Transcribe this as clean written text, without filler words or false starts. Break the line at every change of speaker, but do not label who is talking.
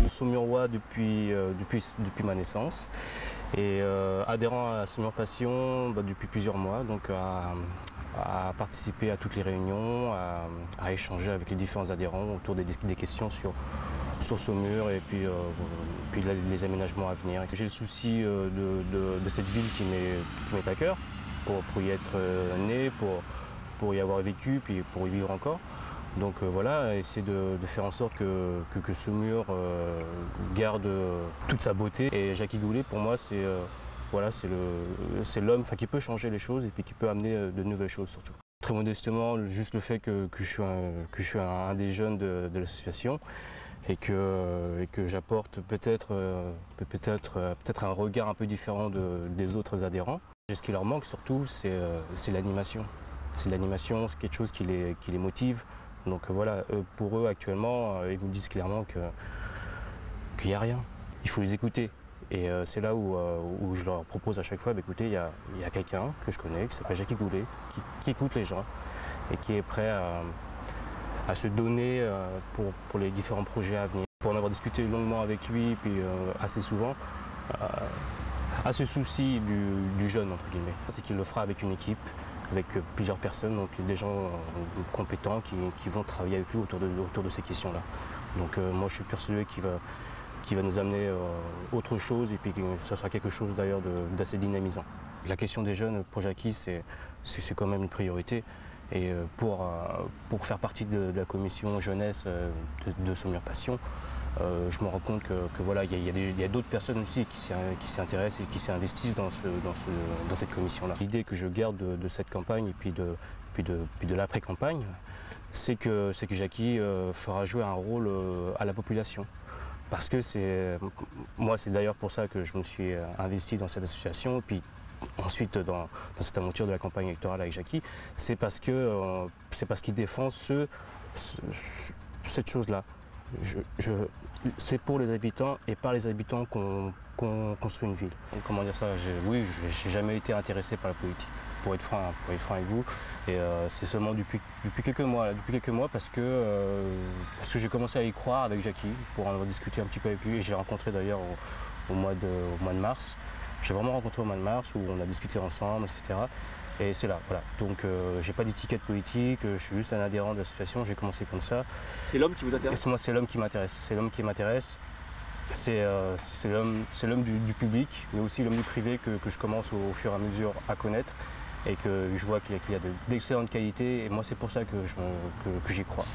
Saumurois depuis ma naissance et adhérent à Saumur Passion depuis plusieurs mois, donc à participer à toutes les réunions, à échanger avec les différents adhérents autour des questions sur Saumur et puis les aménagements à venir. J'ai le souci de cette ville qui m'est à cœur, pour y être né, pour y avoir vécu, puis pour y vivre encore. Donc voilà, essayer de faire en sorte que Saumur garde toute sa beauté. Et Jacky Goulet, pour moi, c'est l'homme qui peut changer les choses et puis qui peut amener de nouvelles choses surtout. Très modestement, juste le fait que je suis un des jeunes de l'association et que j'apporte peut-être un regard un peu différent des autres adhérents. Et ce qui leur manque surtout, c'est l'animation. C'est l'animation, c'est quelque chose qui les motive. Donc voilà, pour eux actuellement, ils nous disent clairement qu'il n'y a rien. Il faut les écouter. Et c'est là où je leur propose à chaque fois, écoutez, il y a quelqu'un que je connais, qui s'appelle Jacky Goulet, qui écoute les gens et qui est prêt à se donner pour les différents projets à venir. Pour en avoir discuté longuement avec lui, puis assez souvent, à ce souci du jeune, entre guillemets. C'est qu'il le fera avec une équipe, avec plusieurs personnes, donc des gens compétents qui vont travailler avec lui autour de ces questions-là. Donc moi je suis persuadé qu'il va nous amener autre chose et puis que ça sera quelque chose d'ailleurs d'assez dynamisant. La question des jeunes pour Jacky, c'est quand même une priorité. Et pour faire partie de la commission jeunesse de Saumur Passion, je me rends compte que voilà, il y a d'autres personnes aussi qui s'y intéressent et qui s'investissent dans cette commission-là. L'idée que je garde de cette campagne et puis de l'après-campagne, c'est que Jacky fera jouer un rôle à la population. Parce que moi, c'est d'ailleurs pour ça que je me suis investi dans cette association. Et puis ensuite, dans cette aventure de la campagne électorale avec Jacky, c'est parce qu'il défend cette chose-là. C'est pour les habitants et par les habitants qu'on construit une ville. Comment dire ça? Oui, je n'ai jamais été intéressé par la politique, pour être franc avec vous. Et c'est seulement depuis quelques mois parce que j'ai commencé à y croire avec Jacky, pour en discuter un petit peu avec lui. Et j'ai rencontré d'ailleurs au mois de mars. J'ai vraiment rencontré au mois de mars où on a discuté ensemble, etc. Et c'est là, voilà. Donc j'ai pas d'étiquette politique, je suis juste un adhérent de l'association, j'ai commencé comme ça.
C'est l'homme qui vous intéresse?
Moi, c'est l'homme qui m'intéresse. C'est l'homme qui m'intéresse. C'est l'homme du public, mais aussi l'homme du privé que je commence au fur et à mesure à connaître et que je vois qu'il y a d'excellentes qualités. Et moi, c'est pour ça que j'y crois.